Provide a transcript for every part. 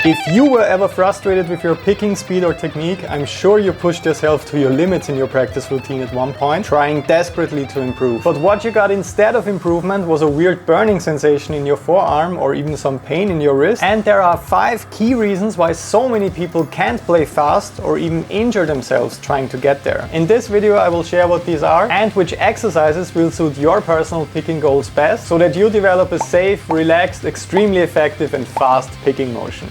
If you were ever frustrated with your picking speed or technique, I'm sure you pushed yourself to your limits in your practice routine at one point, trying desperately to improve. But what you got instead of improvement was a weird burning sensation in your forearm or even some pain in your wrist. And there are 5 key reasons why so many people can't play fast or even injure themselves trying to get there. In this video I will share what these are and which exercises will suit your personal picking goals best so that you develop a safe, relaxed, extremely effective and fast picking motion.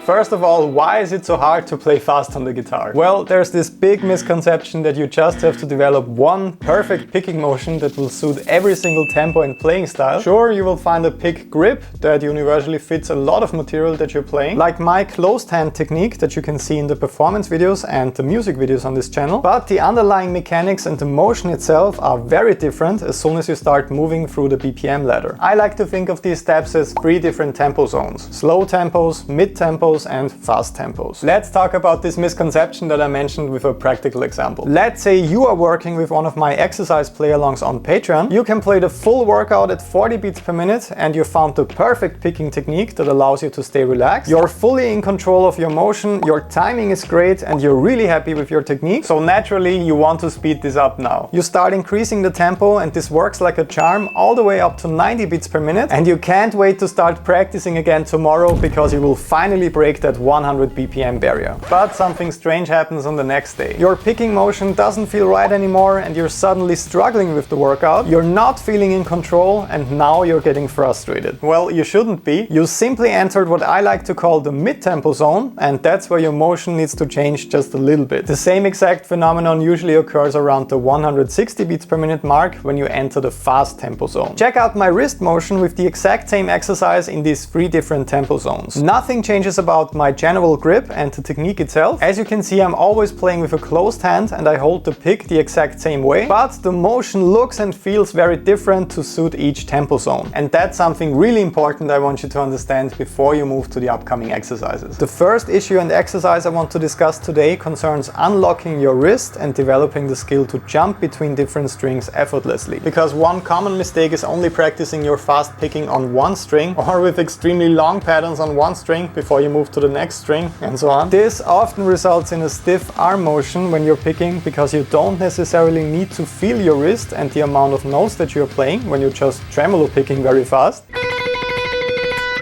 First of all, why is it so hard to play fast on the guitar? Well, there's this big misconception that you just have to develop one perfect picking motion that will suit every single tempo and playing style. Sure, you will find a pick grip that universally fits a lot of material that you're playing, like my closed hand technique that you can see in the performance videos and the music videos on this channel. But the underlying mechanics and the motion itself are very different as soon as you start moving through the BPM ladder. I like to think of these steps as 3 different tempo zones: slow tempos, mid tempos and fast tempos. Let's talk about this misconception that I mentioned with a practical example. Let's say you are working with one of my exercise play-alongs on Patreon. You can play the full workout at 40 beats per minute and you found the perfect picking technique that allows you to stay relaxed. You're fully in control of your motion, your timing is great and you're really happy with your technique. So naturally you want to speed this up now. You start increasing the tempo and this works like a charm all the way up to 90 beats per minute and you can't wait to start practicing again tomorrow because you will finally break that 100 BPM barrier. But something strange happens on the next day. Your picking motion doesn't feel right anymore and you're suddenly struggling with the workout. You're not feeling in control and now you're getting frustrated. Well, you shouldn't be. You simply entered what I like to call the mid-tempo zone and that's where your motion needs to change just a little bit. The same exact phenomenon usually occurs around the 160 beats per minute mark when you enter the fast tempo zone. Check out my wrist motion with the exact same exercise in these 3 different tempo zones. Nothing changes about my general grip and the technique itself. As you can see, I'm always playing with a closed hand and I hold the pick the exact same way, but the motion looks and feels very different to suit each tempo zone. And that's something really important I want you to understand before you move to the upcoming exercises. The first issue and exercise I want to discuss today concerns unlocking your wrist and developing the skill to jump between different strings effortlessly. Because one common mistake is only practicing your fast picking on one string or with extremely long patterns on one string before you move to the next string and so on. This often results in a stiff arm motion when you're picking because you don't necessarily need to feel your wrist and the amount of notes that you're playing when you're just tremolo picking very fast.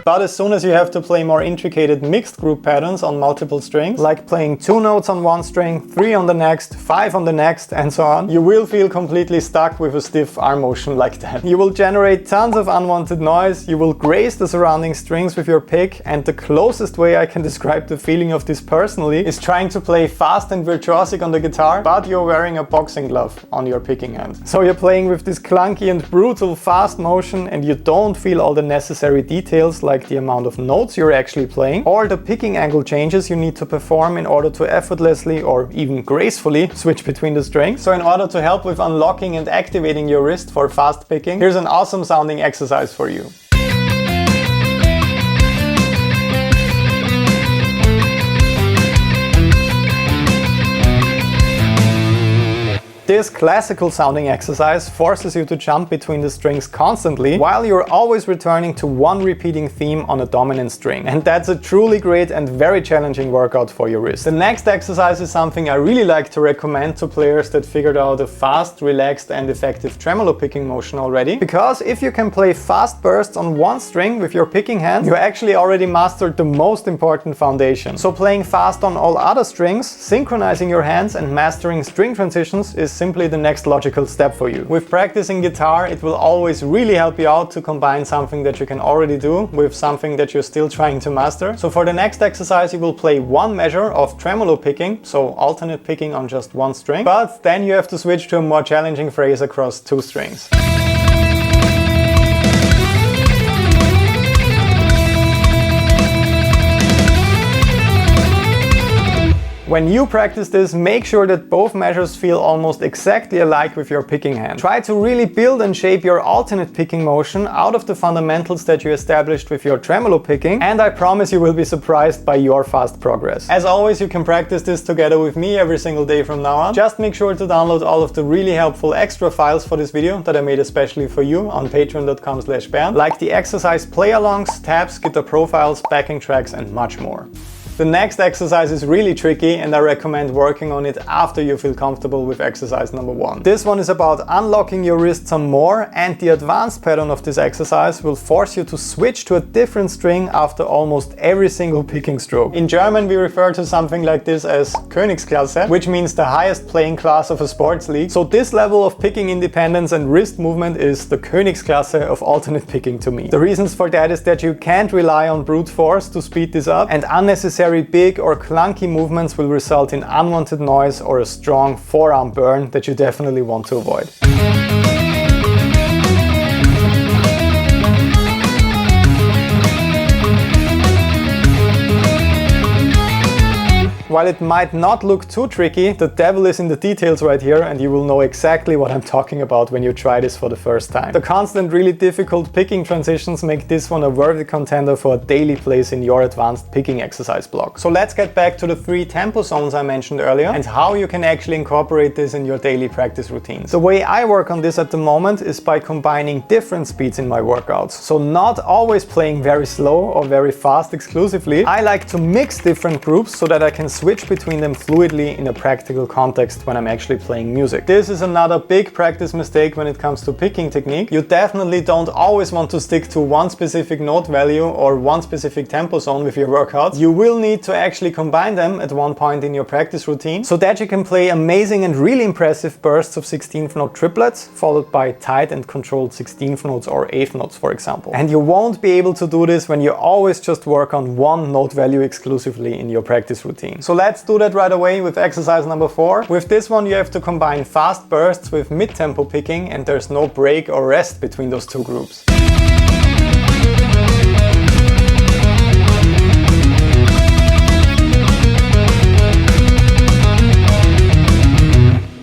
But as soon as you have to play more intricate mixed group patterns on multiple strings, like playing 2 notes on one string, 3 on the next, 5 on the next, and so on, you will feel completely stuck with a stiff arm motion like that. You will generate tons of unwanted noise, you will graze the surrounding strings with your pick, and the closest way I can describe the feeling of this personally is trying to play fast and virtuosic on the guitar, but you're wearing a boxing glove on your picking hand. So you're playing with this clunky and brutal fast motion and you don't feel all the necessary details like the amount of notes you're actually playing or the picking angle changes you need to perform in order to effortlessly or even gracefully switch between the strings. So in order to help with unlocking and activating your wrist for fast picking, here's an awesome sounding exercise for you. This classical sounding exercise forces you to jump between the strings constantly while you're always returning to one repeating theme on a dominant string. And that's a truly great and very challenging workout for your wrist. The next exercise is something I really like to recommend to players that figured out a fast, relaxed and effective tremolo picking motion already. Because if you can play fast bursts on one string with your picking hand, you actually already mastered the most important foundation. So playing fast on all other strings, synchronizing your hands and mastering string transitions is simply the next logical step for you. With practicing guitar, it will always really help you out to combine something that you can already do with something that you're still trying to master. So for the next exercise, you will play one measure of tremolo picking, so alternate picking on just one string, but then you have to switch to a more challenging phrase across 2 strings. When you practice this, make sure that both measures feel almost exactly alike with your picking hand. Try to really build and shape your alternate picking motion out of the fundamentals that you established with your tremolo picking, and I promise you will be surprised by your fast progress. As always, you can practice this together with me every single day from now on. Just make sure to download all of the really helpful extra files for this video that I made especially for you on patreon.com/BERNTH, like the exercise play-alongs, tabs, guitar profiles, backing tracks and much more. The next exercise is really tricky and I recommend working on it after you feel comfortable with exercise number 1. This one is about unlocking your wrist some more, and the advanced pattern of this exercise will force you to switch to a different string after almost every single picking stroke. In German we refer to something like this as Königsklasse, which means the highest playing class of a sports league. So this level of picking independence and wrist movement is the Königsklasse of alternate picking to me. The reasons for that is that you can't rely on brute force to speed this up, and unnecessary big or clunky movements will result in unwanted noise or a strong forearm burn that you definitely want to avoid. While it might not look too tricky, the devil is in the details right here, and you will know exactly what I'm talking about when you try this for the first time. The constant, really difficult picking transitions make this one a worthy contender for a daily place in your advanced picking exercise block. So let's get back to the 3 tempo zones I mentioned earlier and how you can actually incorporate this in your daily practice routines. The way I work on this at the moment is by combining different speeds in my workouts. So not always playing very slow or very fast exclusively. I like to mix different groups so that I can switch between them fluidly in a practical context when I'm actually playing music. This is another big practice mistake when it comes to picking technique. You definitely don't always want to stick to one specific note value or one specific tempo zone with your workouts. You will need to actually combine them at one point in your practice routine so that you can play amazing and really impressive bursts of 16th note triplets followed by tight and controlled 16th notes or 8th notes, for example. And you won't be able to do this when you always just work on one note value exclusively in your practice routine. So let's do that right away with exercise number 4. With this one you have to combine fast bursts with mid-tempo picking, and there's no break or rest between those two groups.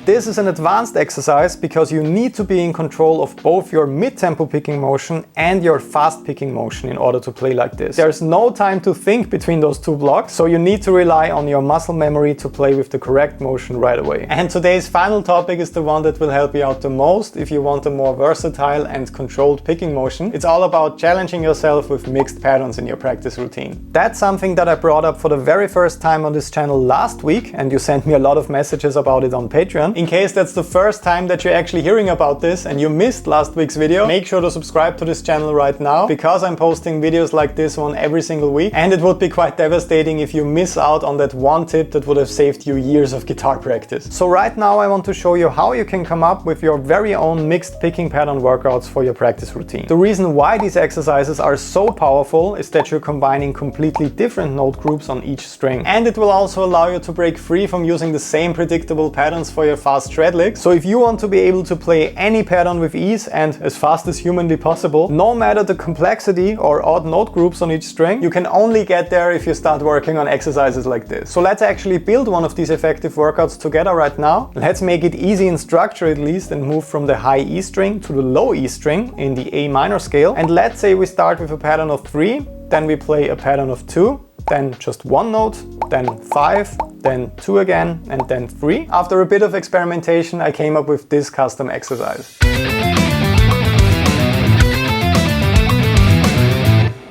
This is an advanced exercise because you need to be in control of both your mid-tempo picking motion and your fast picking motion in order to play like this. There's no time to think between those two blocks, so you need to rely on your muscle memory to play with the correct motion right away. And today's final topic is the one that will help you out the most if you want a more versatile and controlled picking motion. It's all about challenging yourself with mixed patterns in your practice routine. That's something that I brought up for the very first time on this channel last week, and you sent me a lot of messages about it on Patreon. In case that's the first time that you're actually hearing about this and you missed last week's video, make sure to subscribe to this channel right now, because I'm posting videos like this one every single week, and it would be quite devastating if you miss out on that one tip that would have saved you years of guitar practice. So right now I want to show you how you can come up with your very own mixed picking pattern workouts for your practice routine. The reason why these exercises are so powerful is that you're combining completely different note groups on each string, and it will also allow you to break free from using the same predictable patterns for your fast shred licks. So if you want to be able to play any pattern with ease and as fast as humanly possible, no matter the complexity or odd note groups on each string, you can only get there if you start working on exercises like this. So let's actually build one of these effective workouts together right now. Let's make it easy in structure at least and move from the high E string to the low E string in the A minor scale. And let's say we start with a pattern of 3, then we play a pattern of 2, then just one note, then 5, then 2 again, and then 3. After a bit of experimentation, I came up with this custom exercise.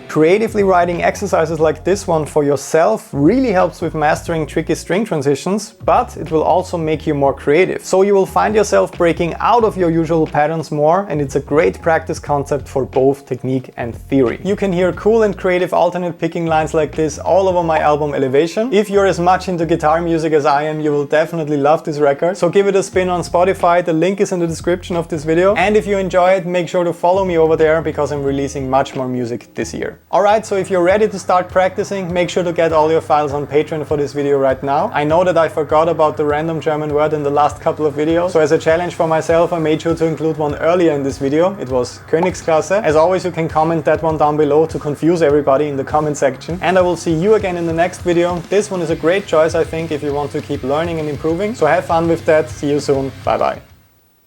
Creatively writing exercises like this one for yourself really helps with mastering tricky string transitions, but it will also make you more creative. So you will find yourself breaking out of your usual patterns more, and it's a great practice concept for both technique and theory. You can hear cool and creative alternate picking lines like this all over my album Elevation. If you're as much into guitar music as I am, you will definitely love this record. So give it a spin on Spotify, the link is in the description of this video. And if you enjoy it, make sure to follow me over there because I'm releasing much more music this year. Alright, so if you're ready to start practicing, make sure to get all your files on Patreon for this video right now. I know that I forgot about the random German word in the last couple of videos, so as a challenge for myself I made sure to include one earlier in this video. It was Königsklasse. As always, you can comment that one down below to confuse everybody in the comment section. And I will see you again in the next video. This one is a great choice, I think, if you want to keep learning and improving. So have fun with that. See you soon. Bye bye.